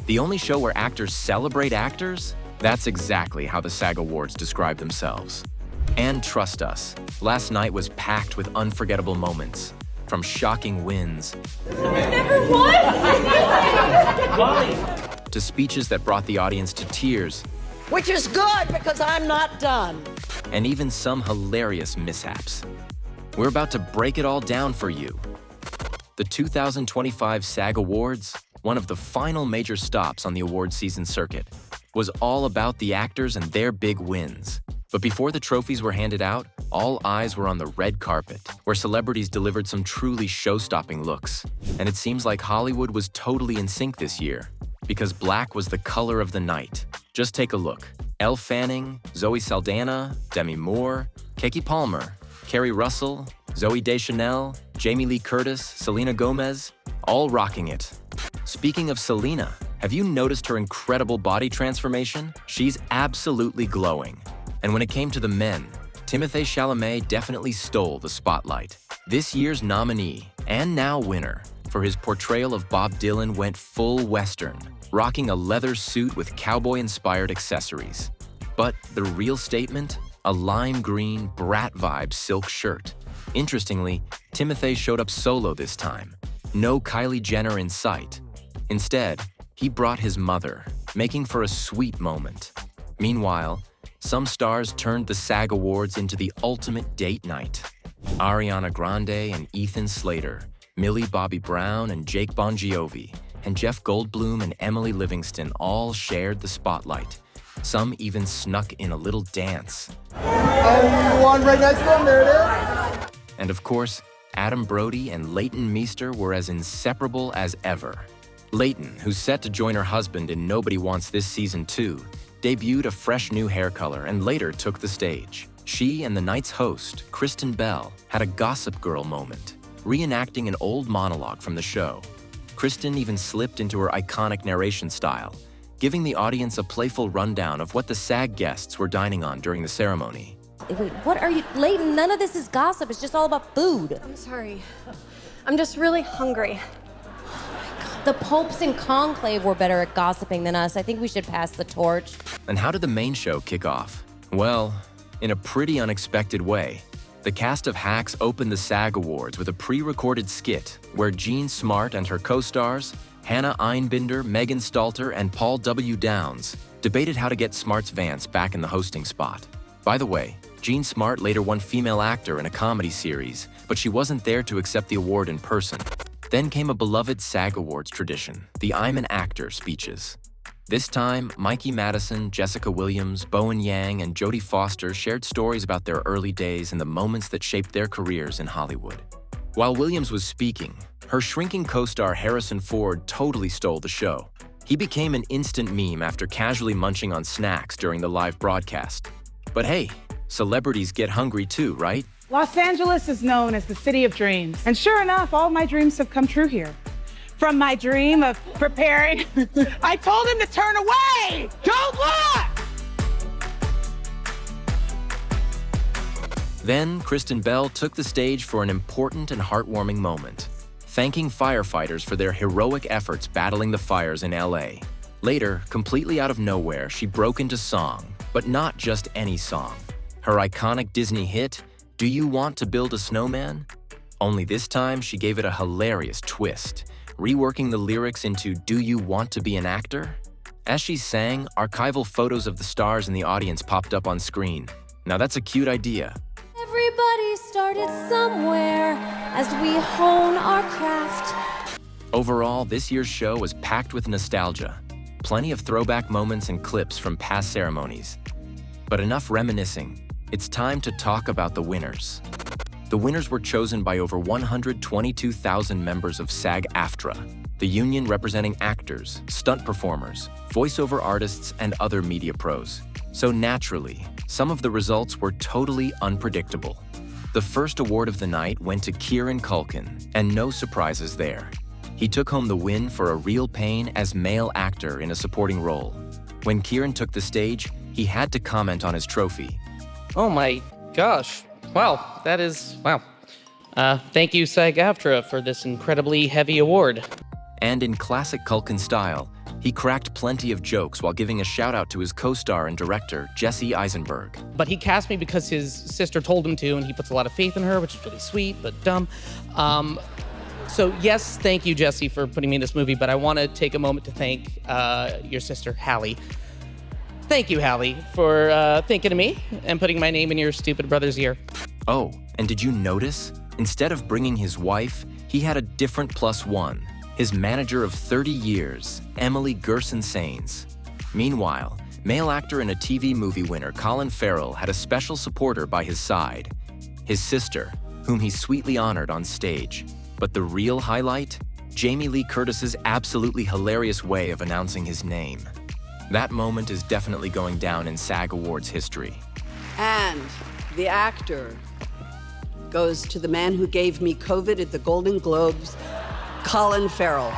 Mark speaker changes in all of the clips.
Speaker 1: The only show where actors celebrate actors? That's exactly how the SAG Awards describe themselves. And trust us, last night was packed with unforgettable moments. From shocking wins
Speaker 2: Never won?
Speaker 1: to speeches that brought the audience to tears,
Speaker 3: Which is good because I'm not done.
Speaker 1: and even some hilarious mishaps. We're about to break it all down for you. The 2025 SAG Awards, one of the final major stops on the awards season circuit, was all about the actors and their big wins. But before the trophies were handed out, all eyes were on the red carpet, where celebrities delivered some truly show-stopping looks. And it seems like Hollywood was totally in sync this year, because black was the color of the night. Just take a look. Elle Fanning, Zoe Saldana, Demi Moore, Keke Palmer, Kerry Russell, Zooey Deschanel, Jamie Lee Curtis, Selena Gomez, all rocking it. Speaking of Selena, have you noticed her incredible body transformation? She's absolutely glowing. And when it came to the men, Timothée Chalamet definitely stole the spotlight. This year's nominee, and now winner, for his portrayal of Bob Dylan went full Western, rocking a leather suit with cowboy-inspired accessories. But the real statement? A lime green, brat vibe silk shirt. Interestingly, Timothée showed up solo this time. No Kylie Jenner in sight. Instead, he brought his mother, making for a sweet moment. Meanwhile, some stars turned the SAG Awards into the ultimate date night. Ariana Grande and Ethan Slater, Millie Bobby Brown and Jake Bon Jovi, and Jeff Goldblum and Emily Livingston all shared the spotlight. Some even snuck in a little dance.
Speaker 4: And one right next to them, there it is.
Speaker 1: And of course, Adam Brody and Leighton Meester were as inseparable as ever. Leighton, who's set to join her husband in Nobody Wants This Season 2, debuted a fresh new hair color and later took the stage. She and the night's host, Kristen Bell, had a Gossip Girl moment, reenacting an old monologue from the show. Kristen even slipped into her iconic narration style, giving the audience a playful rundown of what the SAG guests were dining on during the ceremony.
Speaker 2: Wait, what are you, Leighton? None of this is gossip. It's just all about food.
Speaker 5: I'm sorry. I'm just really hungry.
Speaker 2: The popes in conclave were better at gossiping than us. I think we should pass the torch.
Speaker 1: And how did the main show kick off? Well, in a pretty unexpected way. The cast of Hacks opened the SAG Awards with a pre-recorded skit where Jean Smart and her co-stars, Hannah Einbinder, Megan Stalter, and Paul W. Downs, debated how to get Smart's Vance back in the hosting spot. By the way, Jean Smart later won Female Actor in a comedy series, but she wasn't there to accept the award in person. Then came a beloved SAG Awards tradition, the I'm an Actor speeches. This time, Mikey Madison, Jessica Williams, Bowen Yang, and Jodie Foster shared stories about their early days and the moments that shaped their careers in Hollywood. While Williams was speaking, her shrinking co-star Harrison Ford totally stole the show. He became an instant meme after casually munching on snacks during the live broadcast. But hey, celebrities get hungry too, right?
Speaker 6: Los Angeles is known as the city of dreams. And sure enough, all my dreams have come true here. From my dream of preparing, I told him to turn away! Don't look!
Speaker 1: Then, Kristen Bell took the stage for an important and heartwarming moment, thanking firefighters for their heroic efforts battling the fires in LA. Later, completely out of nowhere, she broke into song, but not just any song. Her iconic Disney hit, Do You Want to Build a Snowman? Only this time, she gave it a hilarious twist, reworking the lyrics into Do You Want to Be an Actor? As she sang, archival photos of the stars in the audience popped up on screen. Now that's a cute idea.
Speaker 2: Everybody started somewhere as we hone our craft.
Speaker 1: Overall, this year's show was packed with nostalgia. Plenty of throwback moments and clips from past ceremonies. But enough reminiscing. It's time to talk about the winners. The winners were chosen by over 122,000 members of SAG-AFTRA, the union representing actors, stunt performers, voiceover artists, and other media pros. So naturally, some of the results were totally unpredictable. The first award of the night went to Kieran Culkin, and no surprises there. He took home the win for A Real Pain as male actor in a supporting role. When Kieran took the stage, he had to comment on his trophy.
Speaker 7: Oh my gosh. Wow, that is, wow. Thank you, SAG-AFTRA, for this incredibly heavy award.
Speaker 1: And in classic Culkin style, He cracked plenty of jokes while giving a shout out to his co-star and director, Jesse Eisenberg.
Speaker 7: But he cast me because his sister told him to, and he puts a lot of faith in her, which is really sweet, but dumb. So yes, thank you, Jesse, for putting me in this movie, but I want to take a moment to thank your sister, Hallie. Thank you, Hallie, for thinking of me and putting my name in your stupid brother's ear.
Speaker 1: Oh, and did you notice? Instead of bringing his wife, he had a different +1, his manager of 30 years, Emily Gerson-Sains. Meanwhile, male actor and a TV movie winner Colin Farrell had a special supporter by his side, his sister, whom he sweetly honored on stage. But the real highlight? Jamie Lee Curtis's absolutely hilarious way of announcing his name. That moment is definitely going down in SAG Awards history.
Speaker 3: And the actor goes to the man who gave me COVID at the Golden Globes, Colin Farrell.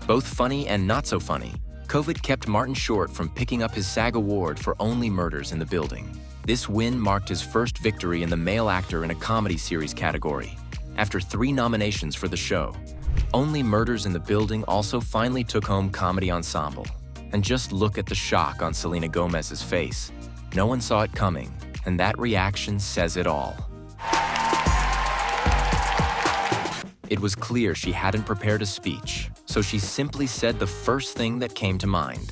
Speaker 1: Both funny and not so funny, COVID kept Martin Short from picking up his SAG Award for Only Murders in the Building. This win marked his first victory in the male actor in a comedy series category, after 3 nominations for the show. Only Murders in the Building also finally took home Comedy Ensemble. And just look at the shock on Selena Gomez's face. No one saw it coming, and that reaction says it all. It was clear she hadn't prepared a speech, so she simply said the first thing that came to mind.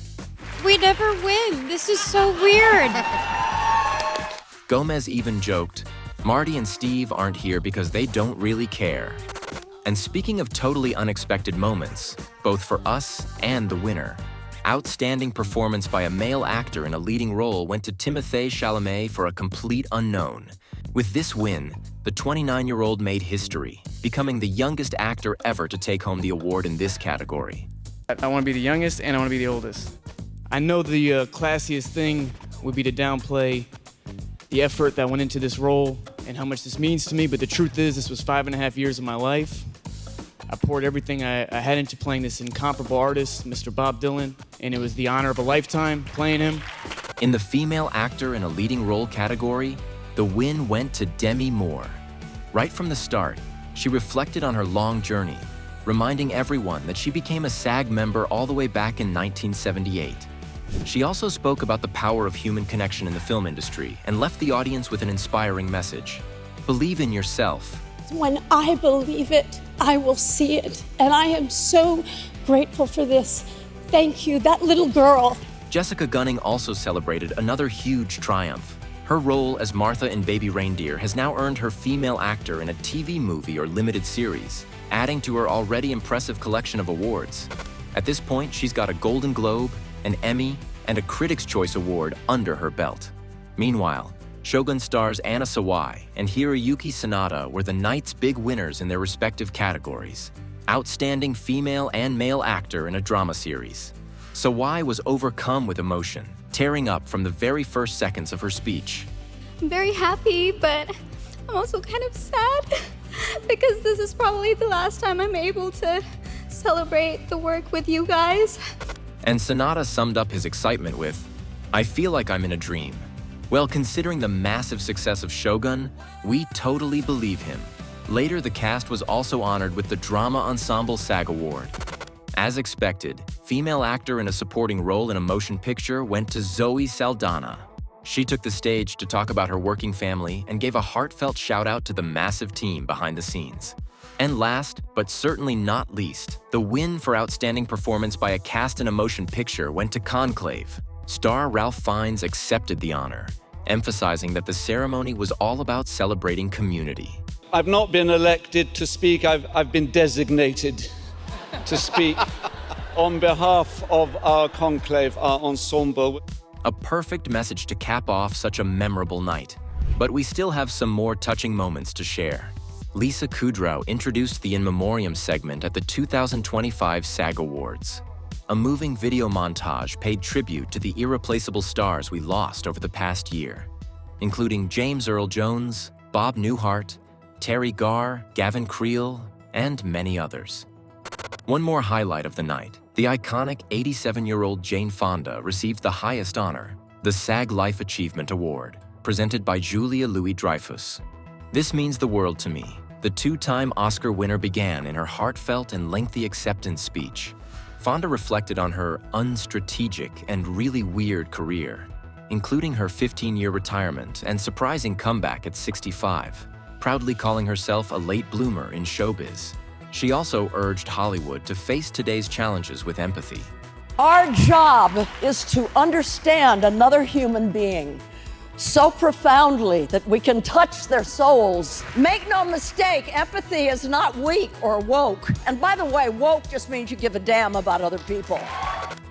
Speaker 8: We never win. This is so weird.
Speaker 1: Gomez even joked, Marty and Steve aren't here because they don't really care. And speaking of totally unexpected moments, both for us and the winner, outstanding performance by a male actor in a leading role went to Timothée Chalamet for A Complete Unknown. With this win, the 29-year-old made history, becoming the youngest actor ever to take home the award in this category.
Speaker 9: I want to be the youngest and I want to be the oldest. I know the classiest thing would be to downplay the effort that went into this role and how much this means to me, but the truth is this was 5.5 years of my life. I poured everything I had into playing this incomparable artist, Mr. Bob Dylan, and it was the honor of a lifetime playing him.
Speaker 1: In the female actor in a leading role category, the win went to Demi Moore. Right from the start, she reflected on her long journey, reminding everyone that she became a SAG member all the way back in 1978. She also spoke about the power of human connection in the film industry and left the audience with an inspiring message. Believe in yourself.
Speaker 10: When I believe it, I will see it. And I am so grateful for this. Thank you, that little girl.
Speaker 1: Jessica Gunning also celebrated another huge triumph. Her role as Martha in Baby Reindeer has now earned her female actor in a TV movie or limited series, adding to her already impressive collection of awards. At this point, she's got a Golden Globe, an Emmy, and a Critics' Choice Award under her belt. Meanwhile, Shogun stars Anna Sawai and Hiroyuki Sanada were the night's big winners in their respective categories. Outstanding female and male actor in a drama series. Sawai was overcome with emotion, tearing up from the very first seconds of her speech.
Speaker 8: I'm very happy, but I'm also kind of sad because this is probably the last time I'm able to celebrate the work with you guys.
Speaker 1: And Sanada summed up his excitement with, I feel like I'm in a dream. Well, considering the massive success of Shogun, we totally believe him. Later, the cast was also honored with the Drama Ensemble SAG Award. As expected, female actor in a supporting role in a motion picture went to Zoe Saldana. She took the stage to talk about her working family and gave a heartfelt shout out to the massive team behind the scenes. And last, but certainly not least, the win for outstanding performance by a cast in a motion picture went to Conclave. Star Ralph Fiennes accepted the honor, emphasizing that the ceremony was all about celebrating community.
Speaker 11: I've not been elected to speak, I've been designated to speak on behalf of our conclave, our ensemble.
Speaker 1: A perfect message to cap off such a memorable night. But we still have some more touching moments to share. Lisa Kudrow introduced the In Memoriam segment at the 2025 SAG Awards. A moving video montage paid tribute to the irreplaceable stars we lost over the past year, including James Earl Jones, Bob Newhart, Terry Garr, Gavin Creel, and many others. One more highlight of the night, the iconic 87-year-old Jane Fonda received the highest honor, the SAG Life Achievement Award, presented by Julia Louis-Dreyfus. This means the world to me. The 2-time Oscar winner began in her heartfelt and lengthy acceptance speech. Fonda reflected on her unstrategic and really weird career, including her 15-year retirement and surprising comeback at 65, proudly calling herself a late bloomer in showbiz. She also urged Hollywood to face today's challenges with empathy.
Speaker 12: Our job is to understand another human being so profoundly that we can touch their souls. Make no mistake, empathy is not weak or woke. And by the way, woke just means you give a damn about other people.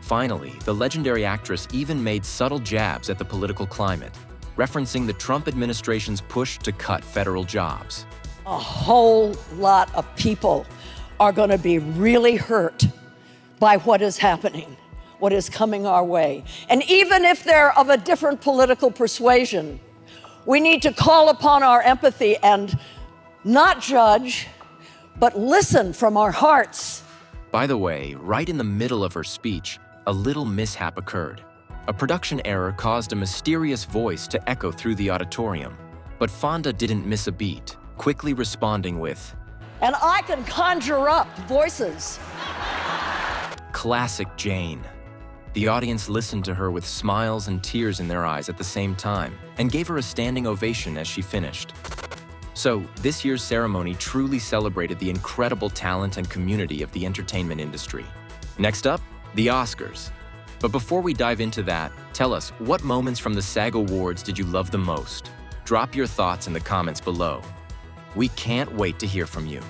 Speaker 1: Finally, the legendary actress even made subtle jabs at the political climate, referencing the Trump administration's push to cut federal jobs.
Speaker 12: A whole lot of people are going to be really hurt by what is happening, what is coming our way. And even if they're of a different political persuasion, we need to call upon our empathy and not judge, but listen from our hearts.
Speaker 1: By the way, right in the middle of her speech, a little mishap occurred. A production error caused a mysterious voice to echo through the auditorium, but Fonda didn't miss a beat, quickly responding with,
Speaker 12: "And I can conjure up voices."
Speaker 1: Classic Jane. The audience listened to her with smiles and tears in their eyes at the same time and gave her a standing ovation as she finished. So, this year's ceremony truly celebrated the incredible talent and community of the entertainment industry. Next up, the Oscars. But before we dive into that, tell us, what moments from the SAG Awards did you love the most? Drop your thoughts in the comments below. We can't wait to hear from you.